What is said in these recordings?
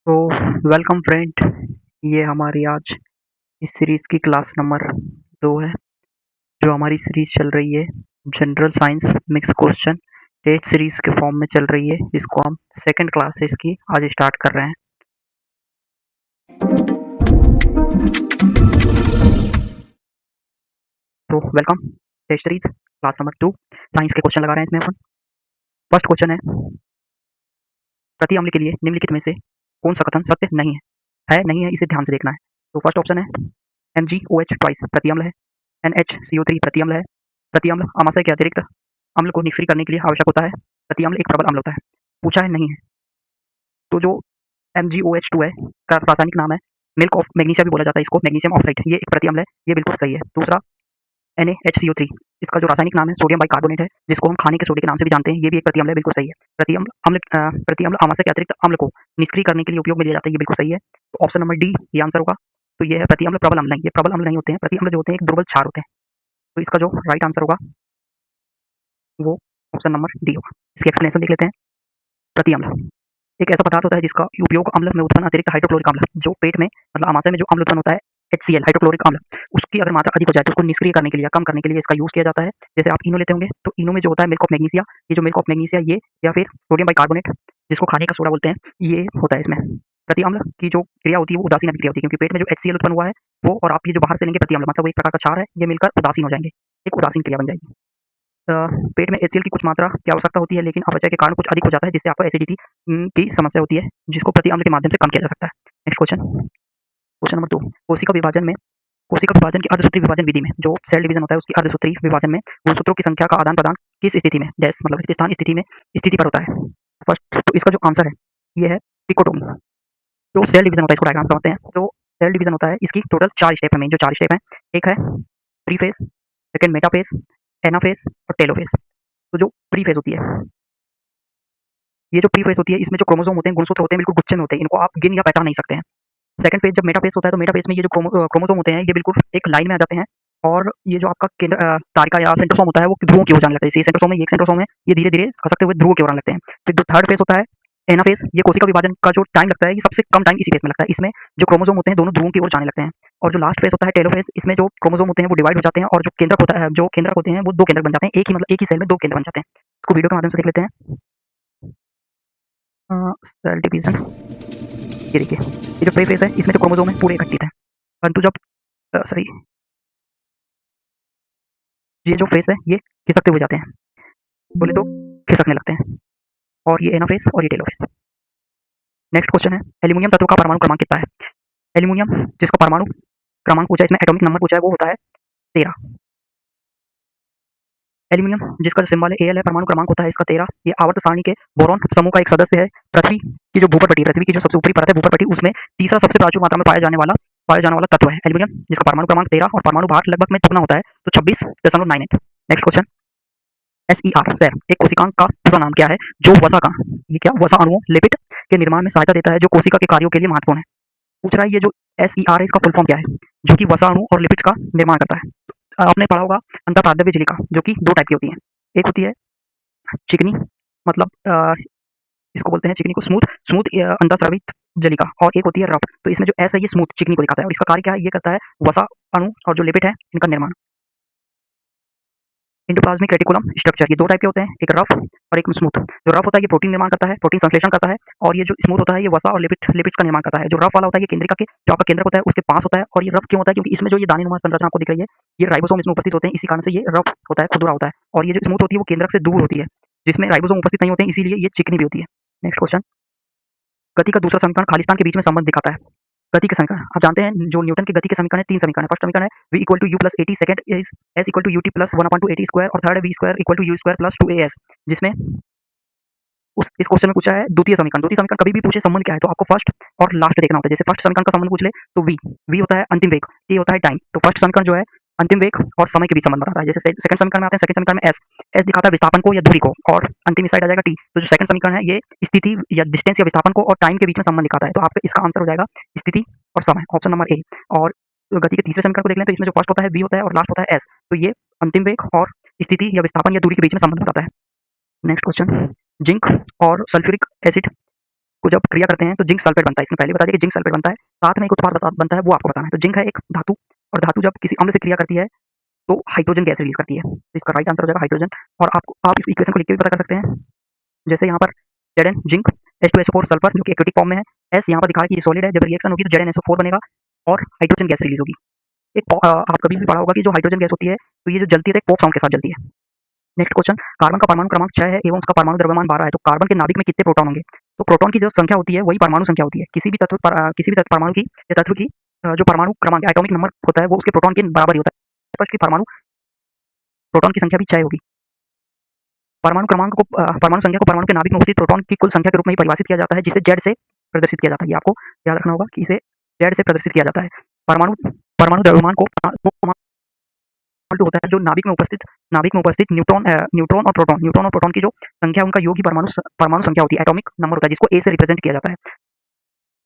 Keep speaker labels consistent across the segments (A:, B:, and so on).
A: तो welcome friend. ये हमारी आज इस सीरीज़ की क्लास नंबर 2 है। जो हमारी सीरीज़ चल रही है general science mix question test series के फॉर्म में चल रही है। इसको हम सेकंड क्लास है इसकी आज स्टार्ट कर रहे हैं। तो welcome test series class number 2 science के क्वेश्चन लगा रहे हैं इसमें अपन। फर्स्ट क्वेश्चन है, प्रति अम्ल के लिए निम्नलिखित में से कौन सा कथन सत्य नहीं है? नहीं है, इसे ध्यान से देखना है। तो फर्स्ट ऑप्शन है MgOH ट्वाइस प्रति अम्ल है, NHCO3 प्रति अम्ल है। प्रति अम्ल आमाशय के अतिरिक्त अम्ल को निष्क्रिय करने के लिए आवश्यक होता है। प्रति अम्ल एक प्रबल अम्ल होता है। पूछा है नहीं है। तो जो MgOH2 है का रासायनिक नाम है मिल्क ऑफ मैग्नीशिया भी बोला जाता है इसको, मैग्नीशियम ऑक्साइड। ये एक प्रति अम्ल है, ये बिल्कुल सही है। दूसरा NaHCO3, इसका जो रासायनिक नाम है सोडियम बाइकार्बोनेट है, जिसको हम खाने के सोडे के नाम से भी जानते हैं। ये भी एक प्रति अम्ल है, बिल्कुल सही है। प्रति अम्ल आमाशय के अतिरिक्त अम्ल को निष्क्रिय करने के लिए उपयोग में लिया जाता है। ये बिल्कुल सही है। तो ऑप्शन नंबर डी ये आंसर होगा। तो ये है प्रति अम्ल प्रबल अम्ल नहीं, ये प्रबल अम्ल नहीं होते हैं। प्रति अम्ल जो होते हैं एक दुर्बल क्षार होते हैं। तो इसका जो राइट आंसर होगा वो ऑप्शन नंबर डी होगा। इसकी एक्सप्लेनेशन देख लेते हैं। प्रति अम्ल एक ऐसा पदार्थ होता है जिसका उपयोग अम्ल में उत्पन्न अतिरिक्त हाइड्रोक्लोरिक अम्ल, जो पेट में मतलब आमाशय में जो अम्ल उत्पन्न होता है HCl हाइड्रोक्लोरिक अम्ल, उसकी अगर मात्रा अधिक हो जाए तो उसको निष्क्रिय करने के लिए या कम करने के लिए इसका यूज किया जाता है। जैसे आप इनो लेते होंगे तो इनो में जो होता है मिल्क ऑफ मैग्नीशिया, ये जो मिल्क ऑफ मैग्नीशिया ये या फिर सोडियम बाइकार्बोनेट जिसको खाने का सोडा बोलते हैं, ये होता है इसमें। प्रति अम्ल की जो क्रिया होती है वो उदासीन अभिक्रिया होती है, क्योंकि पेट में जो HCl उत्पन्न हुआ है वो और आप ये जो बाहर से लेंगे प्रति अम्ल मतलब वो एक प्रकार का क्षार है, ये मिलकर उदासीन हो जाएंगे, एक उदासीन क्रिया बन जाएगी। पेट में HCl की कुछ मात्रा की आवश्यकता होती है, लेकिन अपचय के कारण कुछ अधिक हो जाता है, जिससे आपको एसिडिटी की समस्या होती है, जिसको प्रति अम्ल के माध्यम से कम किया जा सकता है। Next question, question number 2। कोशिका विभाजन की अर्धसूत्रीय विभाजन विधि में जो सेल डिवीजन होता है उसकी अर्धसूत्रीय विभाजन में गुणसूत्रों की संख्या का आदान प्रदान किस स्थिति में डैश मतलब स्थान स्थिति पर होता है? फर्स्ट तो इसका जो आंसर है ये है टिकोटोमी। जो सेल डिवीजन होता है इसको डायग्राम समझते हैं। जो सेल डिवीजन होता है इसकी टोटल 4 स्टेप है। मेन जो 4 स्टेप हैं, एक है pre phase, second metaphase, anaphase और टेलोफेज। तो जो प्री फेज होती है, ये जो प्री फेज होती है इसमें जो क्रोमोसोम होते हैं, गुणसूत्र होते हैं, बिल्कुल गुच्छे में होते हैं, इनको आप गिन या पहचान नहीं सकते हैं। सेकंड फेज जब मेटाफेज होता है तो मेटाफेज में ये जो क्रोमोसोम होते हैं ये बिल्कुल एक लाइन में आ जाते हैं, और ये जो आपका केंद्र तारिका या सेंट्रोसोम होता है वो ध्रुवों की ओर जाने लगता है। जैसे ये सेंट्रोसोम है, ये एक सेंट्रोसोम है, ये धीरे-धीरे खसकते हुए ध्रुवों की ओर आने लगते हैं। फिर जो थर्ड फेज होता है एनाफेज, ये कोशिका विभाजन का जो टाइम लगता है ये सबसे कम टाइम इसी फेज में लगता है। इसमें जो क्रोमोसोम होते हैं दोनों ध्रुवों की ओर जाने लगते हैं। और जो लास्ट फेज होता है टेलोफेज, इसमें जो क्रोमोसोम होते हैं वो डिवाइड हो जाते हैं, और जो केंद्रक होता है जो केंद्रक होते हैं वो 2 केंद्रक बन जाते हैं। एक ही सेल में 2 केंद्र बन जाते हैं। इसको वीडियो के माध्यम से देख लेते हैं। सेल डिवीजन, ये देखिए, ये जो प्री फेज है इसमें जो क्रोमोसोम है पूरे इकट्ठित हैं, परंतु जब सॉरी, ये जो फेस है ये खिसकते हुए जाते हैं, बोले तो खिसकने लगते हैं, और ये एनाफेज और ये टेलोफेज। नेक्स्ट क्वेश्चन है, एल्यूमिनियम तत्व का परमाणु क्रमांक कितना है? एल्यूमिनियम जिसका परमाणु क्रमांक पूछा है, इसमें एटॉमिक नंबर पूछा है, वो होता है 13। एल्यूमिनियम जिसका जो सिंबल है Al है, परमाणु क्रमांक होता है इसका 13। ये आवर्त सारणी के बोरॉन समूह का एक सदस्य है। पृथ्वी की जो भूपटपटी, पृथ्वी की जो सबसे ऊपरी परत है भूपटपटी, उसमें तीसरा सबसे प्राचुर मात्रा में पाया जाने वाला तत्व है एल्यूमिनियम, जिसका परमाणु क्रमांक 13 और परमाणु भार लगभग में दुगना होता है, तो 26.98। नेक्स्ट क्वेश्चन, SER सैर एक कोशिकांग का पूरा नाम क्या है? जो वसा का, ये क्या वसा अणुओं लिपिड के निर्माण में सहायता देता है, जो कोशिका के कार्यों के लिए महत्वपूर्ण है। पूछ रहा है ये जो SER है इसका फुल फॉर्म क्या है, जो कि वसा अणु और लिपिड्स का निर्माण करता है। आपने पढ़ा होगा अंतःपादव्य झिल्लिका, जो कि 2 टाइप की होती है। एक होती है चिकनी, मतलब इसको बोलते हैं चिकनी को स्मूथ स्मूथ अंतःस्रावित झिल्लिका, और एक होती है रफ। तो इसमें जो S है ये स्मूथ चिकनी को दिखाता है, और इसका कार्य क्या है, ये करता है वसा अणु और जो लिपिड है इनका निर्माण। एंडोप्लाज्मिक रेटिकुलम स्ट्रक्चर, ये 2 टाइप के होते हैं, एक रफ और एक स्मूथ। जो रफ होता है ये प्रोटीन निर्माण करता है, प्रोटीन संश्लेषण करता है, और ये जो स्मूथ होता है ये वसा और लिपिड्स का निर्माण करता है। जो रफ वाला होता है ये केंद्रिका के जो आपका केंद्रक होता है उसके पास होता है, और ये रफ क्यों होता है, क्योंकि इसमें जो ये दानेनुमा संरचना आपको दिख रही है, ये राइबोसोम इसमें उपस्थित होते हैं, इसी कारण से ये रफ होता है, खुरदुरा होता है। और ये जो स्मूथ होती है वो केंद्रक से दूर होती है, जिसमें राइबोसोम उपस्थित नहीं होते हैं, इसीलिए ये चिकनी भी होती है। नेक्स्ट क्वेश्चन, गति का दूसरा समीकरण खालिस्तान के बीच में संबंध दिखाता है। गति के समीकरण आप जानते हैं, जो न्यूटन की गति के समीकरण है, 3 समीकरण है। फर्स्ट समीकरण है v equal to u plus 80, second is s equal to ut plus 1/2 at square, और थर्ड है v square equal to u square plus 2as, जिसमें उस इस क्वेश्चन में पूछा है द्वितीय समीकरण। द्वितीय समीकरण कभी भी पूछे संबंध क्या है तो आपको फर्स्ट और लास्ट देखना होता है। जैसे फर्स्ट समीकरण का संबंध पूछ ले तो v होता है अंतिम वेग, t होता है टाइम। तो फर्स्ट समीकरण जो है अंतिम वेग और समय के बीच संबंध बताता है। जैसे सेकंड समीकरण में आते हैं, सेकंड समीकरण में s दिखाता है विस्थापन को या दूरी को, और अंतिम इस साइड आ जाएगा t। तो जो सेकंड समीकरण है ये स्थिति या डिस्टेंस या विस्थापन को और टाइम के बीच में संबंध दिखाता है। तो आपका इसका आंसर हो जाएगा स्थिति और समय, ऑप्शन नंबर ए। और गति के तीसरे समीकरण को देख लें तो इसमें जो फर्स्ट होता है v होता है और लास्ट होता है s, तो ये अंतिम वेग और स्थिति या विस्थापन या दूरी के बीच में संबंध बताता है। नेक्स्ट क्वेश्चन, जिंक और सल्फ्यूरिक एसिड इसको जब क्रिया करते हैं तो जिंक सल्फेट बनता है। इसमें पहले बता दिया कि जिंक सल्फेट बनता है, साथ में एक उत्पाद बनता है, वो आपको बताना है। तो जिंक है एक धातु, और धातु जब किसी अम्ल से क्रिया करती है तो हाइड्रोजन गैस रिलीज करती है। तो इसका राइट आंसर हो जाएगा हाइड्रोजन। और आप इस इक्वेशन को लिख के भी पता कर सकते हैं। जैसे यहाँ पर Zn जिंक, H2SO4 सल्फर जो कि एक्विटिक फॉर्म में है, S यहाँ पर दिखा है कि ये सॉलिड है, जब रिएक्शन होगी तो ZnSO4 बनेगा और हाइड्रोजन गैस रिलीज होगी। आप कभी भी पढ़ा होगा कि जो हाइड्रोजन गैस होती है तो ये जो जलती है एक पॉप साउंड के साथ जलती है। नेक्स्ट क्वेश्चन, कार्बन का परमाणु क्रमांक 6 है एवं उसका परमाणु द्रव्यमान 12 है, तो कार्बन के नाभिक में कितने प्रोटॉन होंगे? तो प्रोटॉन की जो संख्या होती है वही परमाणु संख्या होती है। किसी भी तत्व परमाणु की या तत्व की जो परमाणु क्रमांक एटॉमिक नंबर होता है वो उसके प्रोटॉन के बराबर ही होता है। स्पष्ट कि प्रोटॉन की संख्या भी 6 होगी। परमाणु संख्या को परमाणु के नाभिक में उपस्थित प्रोटॉन की कुल संख्या के रूप में ही परिभाषित किया जाता है, जिसे Z से प्रदर्शित किया जाता है। ये आपको याद रखना होगा कि इसे Z से प्रदर्शित किया जाता है। परमाणु परमाणु द्रव्यमान को होता है जो नाभिक में उपस्थित न्यूट्रॉन और प्रोटॉन की जो संख्या उनका योग ही परमाणु संख्या होती है, एटॉमिक नंबर होता है, जिसको A से रिप्रेजेंट किया जाता है।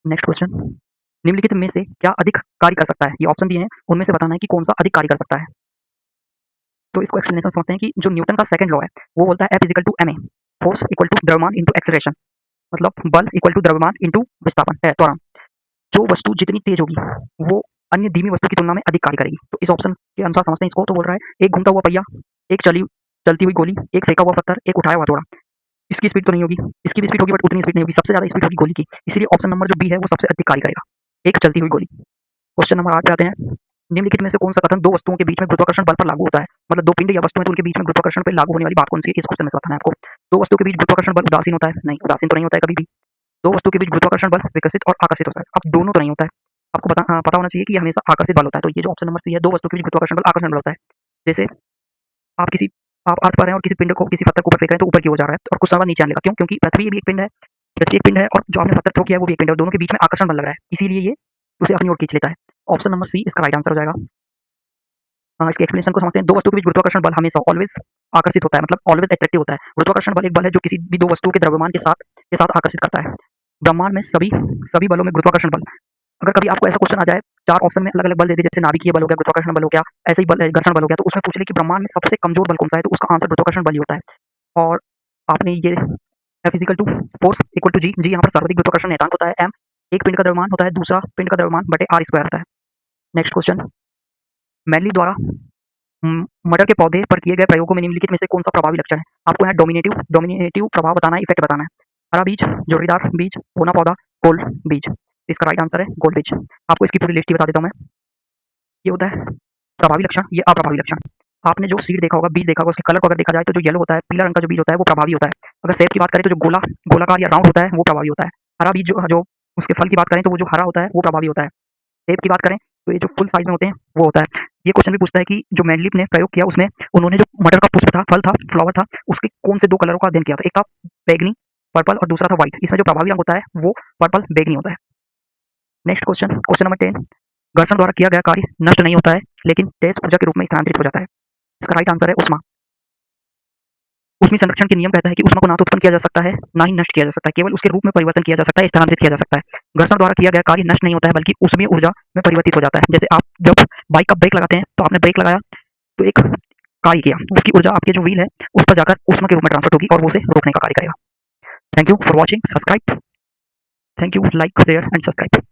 A: नेक्स्ट क्वेश्चन, निम्नलिखित में से क्या अधिक कार्य कर सकता है? ये ऑप्शन दिए हैं, उनमें से बताना है कि कौन सा अधिक कार्य कर सकता है। तो इसको एक्सप्लेनेशन समझते हैं कि जो न्यूटन का सेकंड लॉ है वो बोलता है F equal to ma, force equal to द्रव्यमान इंटू एक्सेलरेशन, मतलब बल इक्वल टू द्रव्यमान इंटू विस्थापन है त्वरण। जो वस्तु जितनी तेज होगी वो अन्य धीमी वस्तु की तुलना में अधिक कार्य करेगी। तो इस ऑप्शन के अनुसार समझते हैं इसको। तो बोल रहा है एक घूमता हुआ पहिया, एक चलती हुई गोली, एक फेंका हुआ पत्थर, एक उठाया हुआ हथौड़ा। इसकी स्पीड तो नहीं होगी, इसकी भी स्पीड होगी बट उतनी स्पीड नहीं होगी, सबसे ज्यादा स्पीड होगी गोली की। इसलिए ऑप्शन नंबर जो बी है वो सबसे अधिक कार्य करेगा, एक चलती हुई गोली। क्वेश्चन नंबर 8 पे आते हैं। निम्नलिखित में से कौन सा कथन दो वस्तुओं के बीच में गुरुत्वाकर्षण बल पर लागू होता है? मतलब दो पिंड या वस्तुएं तो उनके बीच में गुरुत्वाकर्षण पे लागू होने वाली बात कौन सी है, इस क्वेश्चन में बताना है आपको। दो वस्तुओं के बीच गुरुत्वाकर्षण बल उदासीन होता है? नहीं, उदासीन तो नहीं होता है कभी भी। दो वस्तुओं के बीच गुरुत्वाकर्षण बल विकसित और आकर्षित होता है। अब दोनों तो नहीं होता है, आपको पता होना चाहिए कि ये हमेशा आकर्षित बल होता है। तो ये जो ऑप्शन नंबर सी है, दो वस्तुओं के बीच गुरुत्वाकर्षण बल आकर्षण बल होता है। जैसे आप अर्थ पर हैं और किसी पिंड को, किसी पत्थर को ऊपर फेंक रहे हैं तो ऊपर की ओर जा रहा है और कुछ समय नीचे आने लगा। क्यों? क्योंकि पृथ्वी भी एक पिंड है और जो आपने पत्थर थ्रो किया है वो भी एक पिंड है, और दोनों के बीच में आकर्षण बल लग रहा है, इसीलिए ये उसे अपनी ओर खींच लेता है। ऑप्शन नंबर सी इसका राइट आंसर हो जाएगा। इसके एक्सप्लेनेशन को समझते हैं। दो वस्तुओं के बीच गुरुत्वाकर्षण बल हमेशा ऑलवेज आकर्षित होता है, मतलब ऑलवेज अट्रैक्टिव होता है। गुरुत्वाकर्षण बल एक बल है जो किसी भी दो वस्तुओं के द्रव्यमान के साथ आकर्षित करता है। ब्रह्मांड में सभी बलों में गुरुत्वाकर्षण बल, अगर कभी आपको ऐसा क्वेश्चन आ जाए, 4 ऑप्शन में अलग-अलग बल दे दिए, जैसे नाभिकीय बल हो गया, गुरुत्वाकर्षण बल हो गया, ऐसे ही बल घर्षण बल हो गया, तो उसमें पूछ ले कि ब्रह्मांड में सबसे कमजोर बल कौन-सा है, तो उसका आंसर गुरुत्वाकर्षण बल ही होता है। और आपने ये F equal to force equal to G यहाँ पर सर्वाधिक गुरुत्वाकर्षण नियतांक होता है, m एक पिंड का द्रव्यमान होता है, दूसरा पिंड का द्रव्यमान बटे r स्क्वायर होता है। नेक्स्ट क्वेश्चन, मैनली द्वारा मटर के पौधे पर किए गए प्रयोगों में निम्नलिखित में से कौन सा प्रभावी लक्षण है? आपको यहाँ डोमिनेटिव प्रभाव बताना है, इफेक्ट बताना है। हरा बीज, जोड़ीदार बीज, बोना पौधा, गोल बीज। इसका राइट आंसर है गोल बीज। आपको इसकी पूरी लिस्ट ही बता देता हूँ मैं। ये होता है प्रभावी लक्षण, ये अप्रभावी लक्षण। आपने जो सीड देखा होगा, बीज देखा होगा, उसके कलर को अगर देखा जाए तो जो येलो होता है, पीला रंग का जो बीज होता है वो प्रभावी होता है। अगर सेब की बात करें तो जो गोलाकार या राउंड होता है वो प्रभावी होता है। हरा बीज जो उसके फल की बात करें तो वो जो हरा होता है वो प्रभावी होता है। सेब की बात करें तो ये जो फुल साइज में होते हैं वो होता है। ये क्वेश्चन भी पूछता है कि जो मैंडलीफ ने प्रयोग किया उसमें उन्होंने जो मटर का पुष्प था, फल था, फ्लावर था, उसके कौन से 2 कलरों का अध्ययन किया था? एक था बैंगनी, पर्पल, और दूसरा था व्हाइट। इसमें जो प्रभावी रंग होता है वो पर्पल बैंगनी होता है। नेक्स्ट क्वेश्चन, क्वेश्चन नंबर 10, घर्षण द्वारा किया गया कार्य नष्ट नहीं होता है लेकिन तेज ऊर्जा के रूप में स्थानांतरित हो जाता है। इसका राइट आंसर है ऊष्मा। ऊष्मीय संरक्षण के नियम कहता है कि ऊष्मा को ना तो उत्पन्न किया जा सकता है, ना ही नष्ट किया जा सकता है, केवल उसके रूप में परिवर्तन किया जा सकता है, स्थानांतरित किया जा सकता है। घर्षण द्वारा किया गया कार्य नष्ट नहीं होता है बल्कि ऊष्मीय ऊर्जा में परिवर्तित हो जाता है। जैसे आप जब बाइक का ब्रेक लगाते हैं तो आपने ब्रेक लगाया तो एक कार्य किया, उसकी ऊर्जा आपके जो व्हील है उस पर जाकर ऊष्मा के रूप में ट्रांसफर होगी और वो उसे रोकने का कार्य करेगा। Thank you for watching, subscribe, thank you, like, share and subscribe.